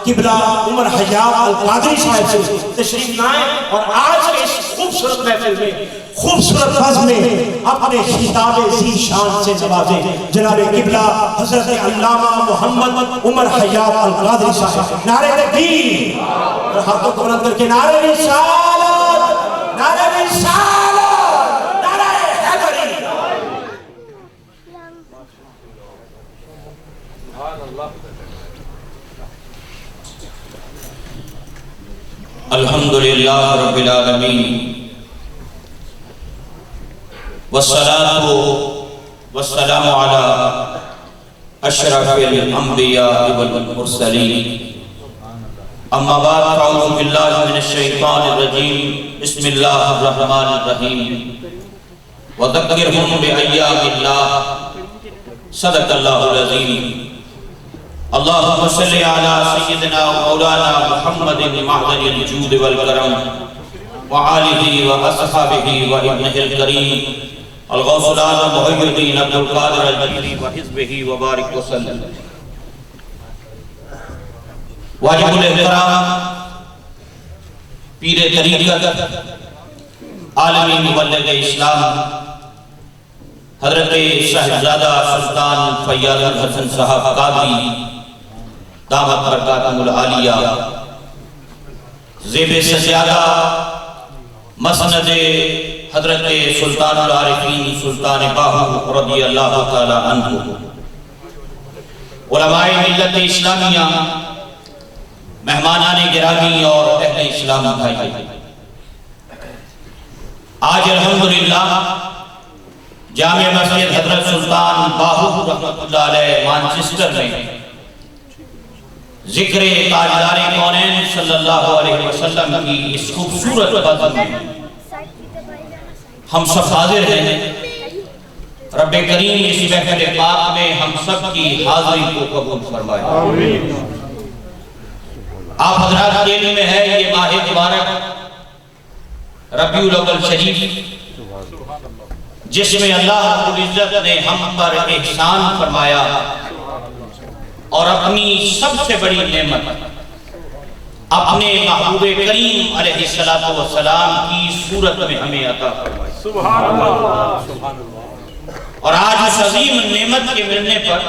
قبلہ عمر حیات القادری صاحب سے تشریف لائیں اور آج کے اس خوبصورت محفل میں خوبصورت بزم میں اپنے خطاب ذی شان سے نوازے جناب قبلہ حضرت علامہ محمد عمر حیات القادری صاحب۔ نعرہ تکبیر اور ہاتھوں کو بلند کر کے نعرہ رسالت، نعرہ رسالت، نعرہ حیدری۔ الحمدللہ رب العالمین والصلاة والسلام علی اشرف الانبیاء والمرسلین اما بعد فاعوذ باللہ من الشیطان الرجیم بسم اللہ الرحمن الرحیم وذکرہم بایام اللہ صدق اللہ العظیم اللہم صلی علی سیدنا مولانا محمد معدن الجود والکرم وآلہ واصحابہ وابنہ الکریم الغوث العظم محی الدین عبد القادر الجیلی وحزبہ وبارک وسلم۔ واجب الاحترام پیر طریقت عالمی مبلغ اسلام حضرت صاحبزادہ سلطان فیاض الحسن صاحب قادری دامت برکاتہ العالیہ زیب سجادہ مسند حضرت سلطان العارفین سلطان باہو رضی اللہ تعالی عنہ، علماء ملت اسلامیہ، مہمانان گرامی اور اہل اسلام بھائی، آج الحمدللہ جامع مسجد حضرت سلطان باہو رحمۃ اللہ علیہ مانچسٹر میں ذکر تاجدار کونین صلی اللہ علیہ وسلم کی اس خوبصورت بزم میں ہم سب حاضر ہیں۔ رب کریم اس محفل پاک میں ہم سب کی حاضری کو قبول فرمائے۔ آپ حضرات کے علم میں ہے یہ ماہ مبارک ربیع الاول شریف، جس میں اللہ رب العزت نے ہم پر احسان فرمایا اور اپنی سب سے بڑی نعمت اپنے محبوب کریم علیہ السلام کی صورت میں ہمیں عطا فرمائی۔ سبحان اللہ۔ اور آج اس عظیم نعمت کے ملنے پر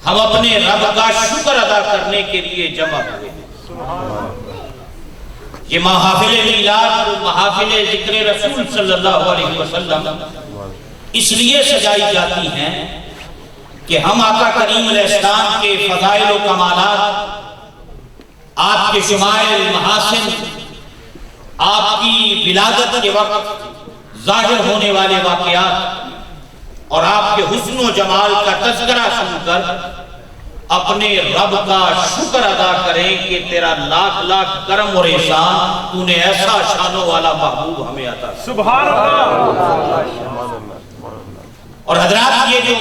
ہم اپنے رب کا شکر ادا کرنے کے لیے جمع ہوئے۔ یہ محافل میلاد، محافل ذکر رسول صلی اللہ علیہ وسلم اس لیے سجائی جاتی ہیں کہ ہم آقا کریم علیہ السلام کے فضائل و کمالات، آپ کے شمائل محاسن، آپ کی ولادت کے وقت ظاہر ہونے والے واقعات اور آپ کے حسن و جمال کا تذکرہ سن کر اپنے رب کا شکر ادا کریں کہ تیرا لاکھ لاکھ کرم اور احسان، تو نے ایسا شانوں والا محبوب ہمیں عطا کیا۔ سبحان اللہ۔ اور حضرات یہ جو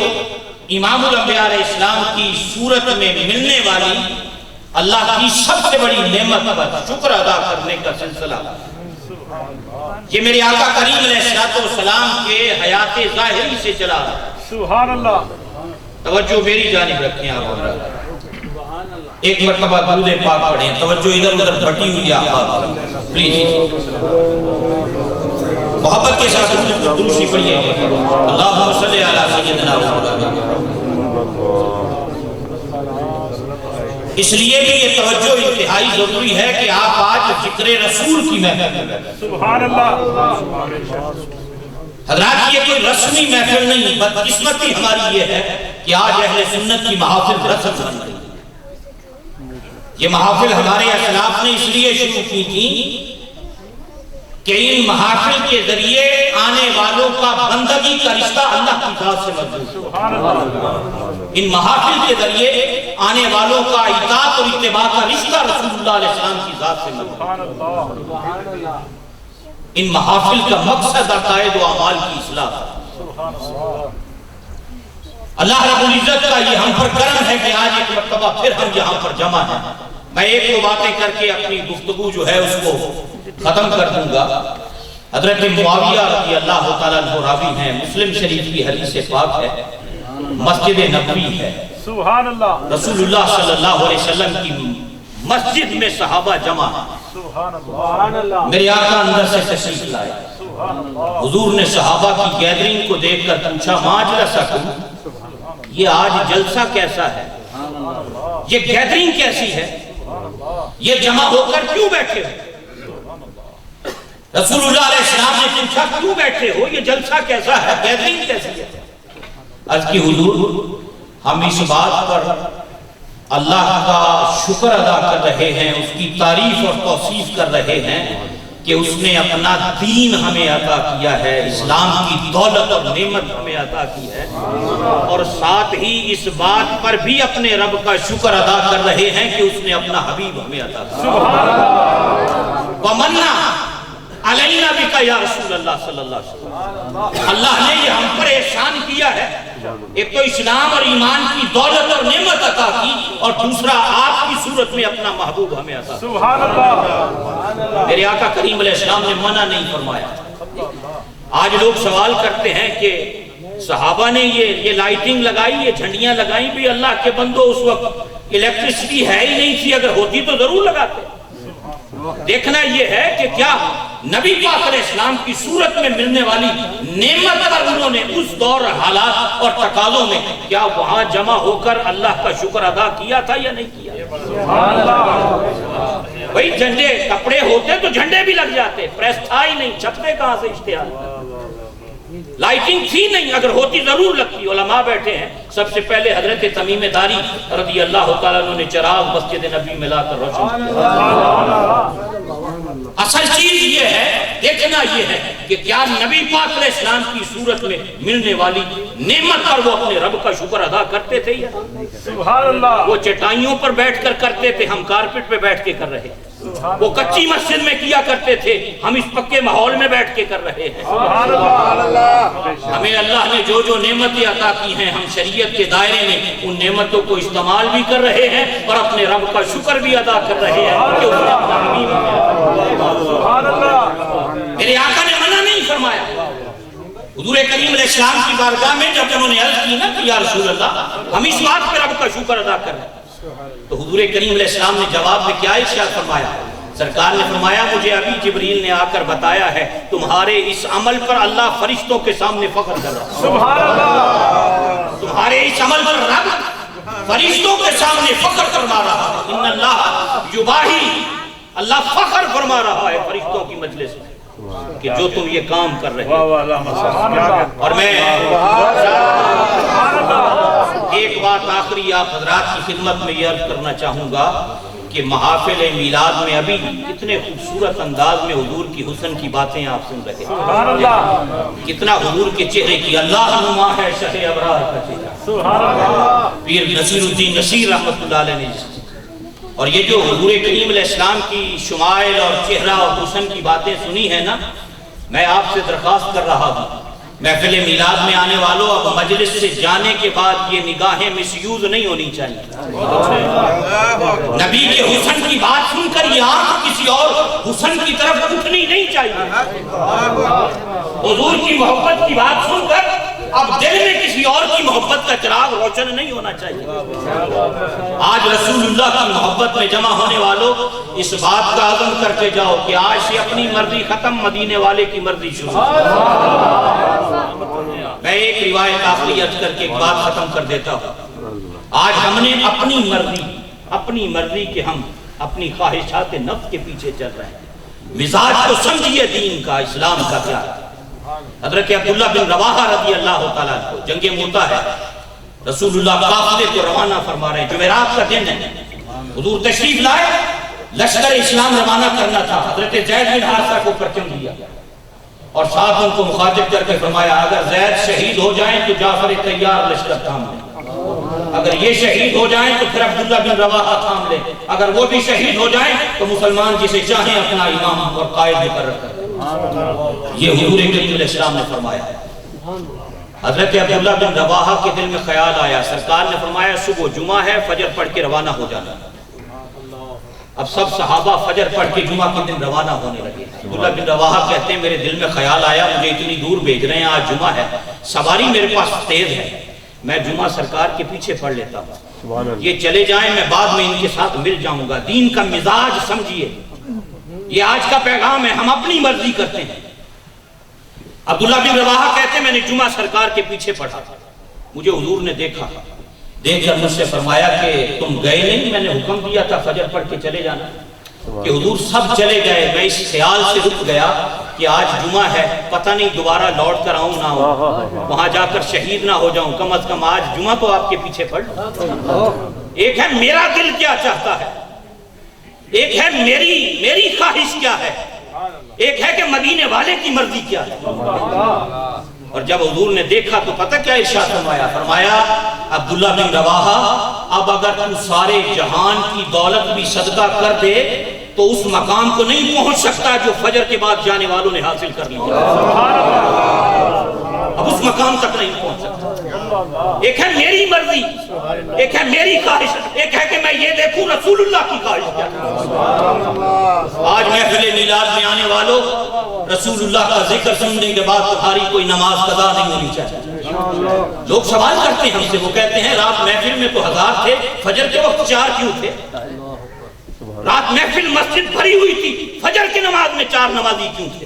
امام الانبیاء علیہ السلام کی صورت میں ملنے والی اللہ کی سب سے بڑی نعمت پر شکر ادا کرنے کا سلسلہ، یہ میرے آقا کریم علیہ السلام کے حیات ظاہری سے چلا۔ سبحان اللہ۔ توجہ میری جانب رکھیں آپ حضرات، ایک مرتبہ درود پاک پڑھیں، توجہ ادھر ادھر بھٹی ہوئی آپ پلیز محبت کے ساتھ درود شریف پڑھیے۔ اللہم صلی علی سیدنا محمد۔ اس لیے بھی یہ توجہ انتہائی ضروری ہے کہ آپ آج ذکر رسول کی محفل میں، سبحان اللہ حضرات، یہ کوئی رسمی محفل نہیں، بدقسمتی ہماری یہ ہے کہ آج اہل سنت کی محافل رسم بن رہی ہے۔ یہ محافل ہمارے اسلاف نے اس لیے شروع کی تھی کہ ان محافل کے ذریعے آنے والوں کا بندگی کا رشتہ اللہ کی ذات سے مضبوط ہو۔ ان محافل کے ذریعے آنے والوں کا اطاعت اور اتباع کا رشتہ رسول اللہ علیہ السلام کی ذات سے مضبوط ہو۔ ان محافل کا مقصد عقائد و اعمال کی اصلاح۔ اللہ رب العزت کا یہ ہم پر کرم ہے کہ آج ایک مرتبہ پھر ہم یہاں پر جمع ہیں۔ میں ایک دو باتیں کر کے اپنی گفتگو جو ہے اس کو ختم کر دوں گا۔ حضرت معاویہ رضی اللہ تعالیٰ عنہ راوی ہیں، مسلم شریف کی حدیث پاک ہے، مسجد نبوی ہے، سبحان اللہ. رسول اللہ صلی اللہ علیہ وسلم کی مسجد میں صحابہ جمع ہیں. سبحان اللہ. میرے آقا اندر سے تشریف لائے. سبحان اللہ. حضور نے صحابہ کی گیدرنگ کو دیکھ کر پوچھا ما اجلسکم، یہ آج جلسہ کیسا ہے، یہ گیدرنگ کیسی ہے، یہ جمع ہو کر کیوں بیٹھے ہو؟ رسول اللہ علیہ السلام نے پوچھا کیوں بیٹھے ہو، یہ جلسہ کیسا ہے، گیدرنگ کیسی ہے؟ عرض کی حضور ہم اس بات پر اللہ کا شکر ادا کر رہے ہیں، اس کی تعریف اور توصیف کر رہے ہیں کہ اس نے اپنا دین ہمیں عطا کیا ہے، اسلام کی دولت اور نعمت ہمیں عطا کی ہے، اور ساتھ ہی اس بات پر بھی اپنے رب کا شکر ادا کر رہے ہیں کہ اس نے اپنا حبیب ہمیں عطا کیا. وَمَنَّا عَلَيْنَا بِكَ یا رسول اللہ صلی اللہ علیہ وسلم، اللہ نے یہ ہم پر احسان کیا ہے، ایک تو اسلام اور ایمان کی دولت اور نعمت عطا کی، اور دوسرا آپ کی صورت میں اپنا محبوب ہمیں عطا کیا. سبحان اللہ. میرے آقا کریم علیہ السلام نے منع نہیں فرمایا. آج لوگ سوال کرتے ہیں کہ صحابہ نے یہ لائٹنگ لگائی، یہ جھنڈیاں لگائیں، بھی اللہ کے بندو اس وقت الیکٹرسٹی ہے ہی نہیں تھی، اگر ہوتی تو ضرور لگاتے. دیکھنا یہ ہے کہ کیا نبی پاک علیہ السلام کی صورت میں ملنے والی نعمت پر انہوں نے اس دور حالات اور تقاضوں میں کیا وہاں جمع ہو کر اللہ کا شکر ادا کیا تھا یا نہیں کیا؟ بھئی جھنڈے کپڑے ہوتے تو جھنڈے بھی لگ جاتے، پریس تھا ہی نہیں، چھپتے کہاں سے اشتہار، لائٹنگ تھی نہیں، اگر ہوتی ضرور لگتی. علماء بیٹھے ہیں، سب سے پہلے حضرت تمیم داری رضی اللہ تعالیٰ عنہ نے چراغ مسجد نبی میں لا کر روشن کیا. اصل چیز یہ ہے، دیکھنا یہ ہے کہ کیا نبی پاک علیہ السلام کی صورت میں ملنے والی نعمت پر وہ اپنے رب کا شکر ادا کرتے تھے یا سبحان اللہ. وہ چٹائیوں پر بیٹھ کر کرتے تھے، ہم کارپٹ پہ بیٹھ کے کر رہے ہیں. وہ کچی مسجد میں کیا کرتے تھے، ہم اس پکے ماحول میں بیٹھ کے کر رہے ہیں. سبحان اللہ. ہمیں اللہ نے جو جو نعمتیں عطا کی ہیں، ہم شریعت کے دائرے میں ان نعمتوں کو استعمال بھی کر رہے ہیں اور اپنے رب کا شکر بھی ادا کر رہے ہیں کہ اس نے اپنا حبیب سبحان اللہ. میرے آقا نے منع نہیں فرمایا. حضور کریم علیہ السلام کی بارگاہ میں جب انہوں نے عرض کی نا کہ یا رسول اللہ ہم اس بات پہ رب کا شکر ادا کر رہے ہیں، تو حضور کریم علیہ السلام نے جواب میں کیا ارشاد فرمایا؟ سرکار نے فرمایا مجھے ابھی جبریل نے آ کر بتایا ہے تمہارے اس عمل پر اللہ فرشتوں کے سامنے فخر کر رہا ہے. سبحان اللہ. تمہارے اس عمل پر رب فرشتوں کے سامنے فخر فرما رہا ہے. ان اللہ یباہی، اللہ فخر فرما رہا ہے فرشتوں کی مجلس میں کہ جو تم یہ کام کر رہے ہو. اور میں ایک بات آخری آپ حضرات کی خدمت میں یہ عرض کرنا چاہوں گا کہ محافل میلاد میں ابھی کتنے خوبصورت انداز میں حضور کی حسن کی باتیں آپ سن رہے ہیں، کتنا حضور کے چہرے کی اللہ نما ہے شہ ابرار کا چہرہ. پیر نصیر الدین نصیر رحمت اللہ علیہ نے، اور یہ جو حضور کریم علیہ السلام کی شمائل اور چہرہ اور حسن کی باتیں سنی ہے نا، میں آپ سے درخواست کر رہا ہوں محفل میلاد میں آنے والوں اب مجلس سے جانے کے بعد یہ نگاہیں مس یوز نہیں ہونی چاہیے. نبی کے حسن کی بات سن کر یہ آنکھ کسی اور حسن کی طرف اٹھنی نہیں چاہیے. حضور کی محبت کی بات سن کر اب دل میں کسی اور کی محبت کا چراغ روشن نہیں ہونا چاہیے. آج رسول اللہ کی محبت میں جمع ہونے والوں اس بات کا عزم کرتے جاؤ کہ آج سے اپنی مرضی ختم، مدینے والے کی مرضی شروع. میں ایک روایت آخری عرض کر کے ایک بات ختم کر دیتا ہوں. آج ہم نے اپنی مرضی کہ ہم اپنی خواہشات نفس کے پیچھے چل رہے ہیں. مزاج کو سمجھیے دین کا، اسلام کا کیا ہے. حضرت عبداللہ بن رواحہ رضی اللہ تعالیٰ کو جنگ موتا ہے، رسول اللہ قافلے کو روانہ فرما رہے ہیں، جمعرات کا دن ہے، حضور تشریف لائے، لشکر اسلام روانہ کرنا تھا. حضرت زید بن حارثہ کو پرچم دیا اور ساتھ ان کو مخاطب کر کے فرمایا اگر زید شہید ہو جائیں تو جعفر تیار لشکر تھام لیں، اگر یہ شہید ہو جائیں تو پھر عبداللہ بن رواحہ تھام لیں، اگر وہ بھی شہید ہو جائیں تو مسلمان جسے چاہیں اپنا امام اور قائد مقرر کریں. یہ حضور کریم علیہ السلام نے فرمایا. حضرت عبداللہ بن رواحہ کے دل میں خیال آیا، سرکار نے فرمایا صبح جمعہ ہے، فجر پڑھ کے روانہ ہو جانا. اب سب صحابہ فجر پڑھ کے جمعہ کے دن روانہ ہونے لگے. عبداللہ بن رواحہ کہتے ہیں میرے دل میں خیال آیا مجھے اتنی دور بھیج رہے ہیں، آج جمعہ ہے، سواری میرے پاس تیز ہے، میں جمعہ سرکار کے پیچھے پڑھ لیتا ہوں، یہ چلے جائیں میں بعد میں ان کے ساتھ مل جاؤں گا۔ دین کا مزاج سمجھیے، یہ آج کا پیغام ہے، ہم اپنی مرضی کرتے ہیں۔ عبداللہ بن رواحہ کہتے ہیں میں نے جمعہ سرکار کے پیچھے پڑھا، مجھے حضور نے دیکھا، دیکھ کر مجھ سے فرمایا کہ تم گئے نہیں، میں نے حکم دیا تھا فجر پڑھ کے چلے جانا، کہ حضور سب چلے گئے، میں اس خیال سے رک گیا کہ آج جمعہ ہے، پتہ نہیں دوبارہ لوٹ کر آؤں نہ آؤں، وہاں جا کر شہید نہ ہو جاؤں، کم از کم آج جمعہ تو آپ کے پیچھے پڑھ۔ ایک ہے میرا دل کیا چاہتا ہے، ایک ہے میری خواہش کیا ہے، ایک ہے کہ مدینے والے کی مرضی کیا ہے۔ اور جب حضور نے دیکھا تو پتہ کیا ارشاد فرمایا؟ فرمایا عبداللہ بن رواحہ اب اگر تو سارے جہان کی دولت بھی صدقہ کر دے تو اس مقام کو نہیں پہنچ سکتا جو فجر کے بعد جانے والوں نے حاصل کر لیا، اب اس مقام تک نہیں پہنچ سکتا۔ ایک ہے میری مرضی، ایک ہے میری خواہش، ایک ہے کہ میں یہ دیکھوں رسول اللہ کی خواہش کیا ہے۔ آج محفل میلاد میں آنے والوں، رسول اللہ کا ذکر سننے کے بعد تمہاری کوئی نماز قضا نہیں ہونی چاہیے۔ لوگ سوال کرتے ہیں ہم سے، وہ کہتے ہیں رات محفل میں تو 1000 تھے، فجر کے وقت 4 کیوں تھے؟ رات محفل مسجد بھری ہوئی تھی، فجر کی نماز میں 4 نمازی کیوں تھے؟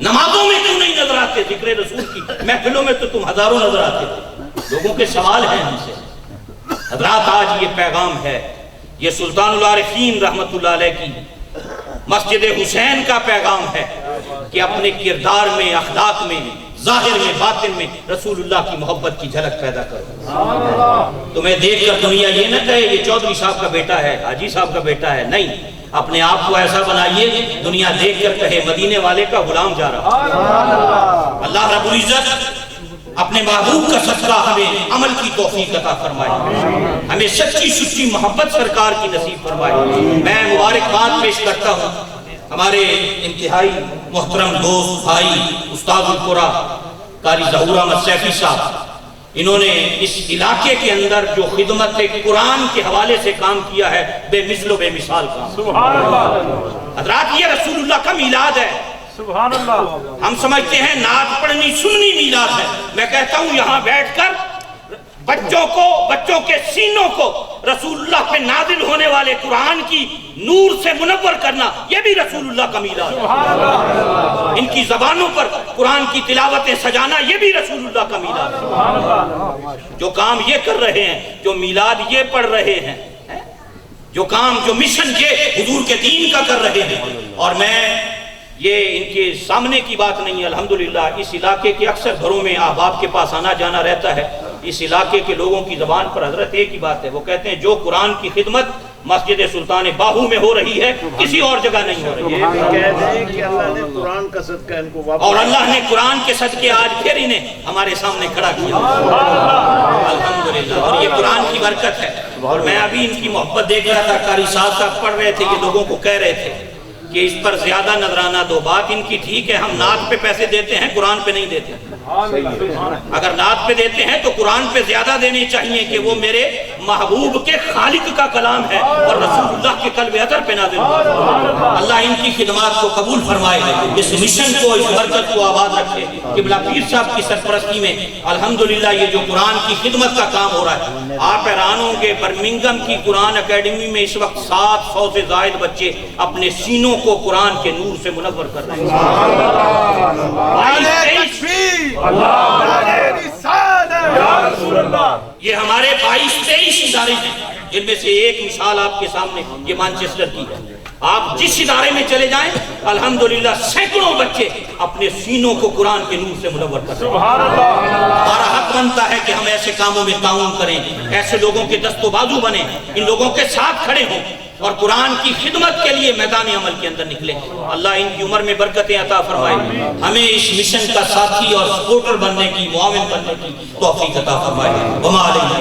نمازوں میں کیوں نہیں نظر آتے؟ ذکر رسول کی محفلوں میں تو تم ہزاروں نظر آتے تھے۔ لوگوں کے سوال ہیں ہم سے۔ حضرات آج یہ پیغام ہے، یہ سلطان العارفین رحمت اللہ علیہ کی مسجد حسین کا پیغام ہے کہ اپنے کردار میں، اخلاق میں، ظاہر میں، باطن میں رسول اللہ کی محبت کی جھلک پیدا کرو۔ تمہیں دیکھ کر دنیا یہ نہ کہے یہ چودھری صاحب کا بیٹا ہے، حاجی صاحب کا بیٹا ہے، نہیں، اپنے آپ کو ایسا بنائیے دنیا دیکھ کر کہے مدینے والے کا غلام جا رہا۔ اللہ رب العزت اپنے محبوب کا صدقہ ہمیں عمل کی توفیق عطا فرمائے، ہمیں سچی سچی محبت سرکار کی نصیب فرمائے۔ میں مبارکباد پیش کرتا ہوں ہمارے انتہائی محترم دوست بھائی استاد القرآ قاری ظہور احمد سیفی صاحب، انہوں نے اس علاقے کے اندر جو خدمت قرآن کے حوالے سے کام کیا ہے، بے مثل و بے مثال کام۔ سبحان اللہ، حضرات یہ رسول اللہ کا میلاد ہے۔ سبحان اللہ۔ ہم سمجھتے ہیں نعت پڑھنی سننی میلاد ہے، میں کہتا ہوں یہاں بیٹھ کر بچوں کے سینوں کو رسول اللہ پہ نازل ہونے والے قرآن کی نور سے منور کرنا، یہ بھی رسول اللہ کا میلاد ہے۔ ان کی زبانوں پر قرآن کی تلاوتیں سجانا، یہ بھی رسول اللہ کا میلاد ہے۔ جو کام یہ کر رہے ہیں، جو میلاد یہ پڑھ رہے ہیں، جو کام، جو مشن یہ حضور کے دین کا کر رہے ہیں، اور میں یہ ان کے سامنے کی بات نہیں ہے، الحمدللہ اس علاقے کے اکثر گھروں میں احباب کے پاس آنا جانا رہتا ہے۔ اس علاقے کے لوگوں کی زبان پر حضرت ایک ہی بات ہے، وہ کہتے ہیں جو قرآن کی خدمت مسجد سلطان باہو میں ہو رہی ہے کسی اور جگہ نہیں ہو رہی ہے، کہہ دیں کہ اللہ نے قرآن کا صدقہ ان کو واپس، اور اللہ نے قرآن کے صدقے آج پھر انہیں ہمارے سامنے کھڑا کیا، الحمدللہ۔ اور یہ قرآن کی برکت ہے۔ اور میں ابھی ان کی محبت دیکھ رہا تھا، قاری صاحب پڑھ رہے تھے، یہ لوگوں کو کہہ رہے تھے کہ اس پر زیادہ نظرانہ دو۔ بات ان کی ٹھیک ہے، ہم نعت پہ پیسے دیتے ہیں، قرآن پہ نہیں دیتے۔ اگر نعت پہ دیتے ہیں تو قرآن پہ زیادہ دینے چاہیے کہ وہ میرے محبوب کے خالق کا کلام ہے اور رسول اللہ کے قلب اطہر پہ نازل ہوا۔ اللہ ان کی خدمات کو قبول فرمائے، اس مشن کو، اس برکت کو آباد رکھے۔ قبلہ پیر صاحب کی سرپرستی میں الحمدللہ یہ جو قرآن کی خدمت کا کام ہو رہا ہے، آپ حیران ہوں گے برمنگھم کی قرآن اکیڈمی میں اس وقت 700 سے زائد بچے اپنے سینوں کو قرآن کے نور سے منور کر رہے ہیں۔ یہ ہمارے 22-23 ادارے ہیں، جن میں سے ایک مثال آپ کے سامنے یہ مانچسٹر کی ہے۔ آپ جس ادارے میں چلے جائیں الحمدللہ سینکڑوں بچے اپنے سینوں کو قرآن کے نور سے منور کر رہے ہیں۔ ہمارا حق بنتا ہے کہ ہم ایسے کاموں میں تعاون کریں، ایسے لوگوں کے دست و بازو بنیں، ان لوگوں کے ساتھ کھڑے ہوں اور قرآن کی خدمت کے لیے میدان عمل کے اندر نکلے۔ اللہ ان کی عمر میں برکتیں عطا فرمائے، ہمیں اس مشن کا ساتھی اور سپورٹر بننے کی، معاون بننے کی توفیق عطا فرمائے۔ وما علینا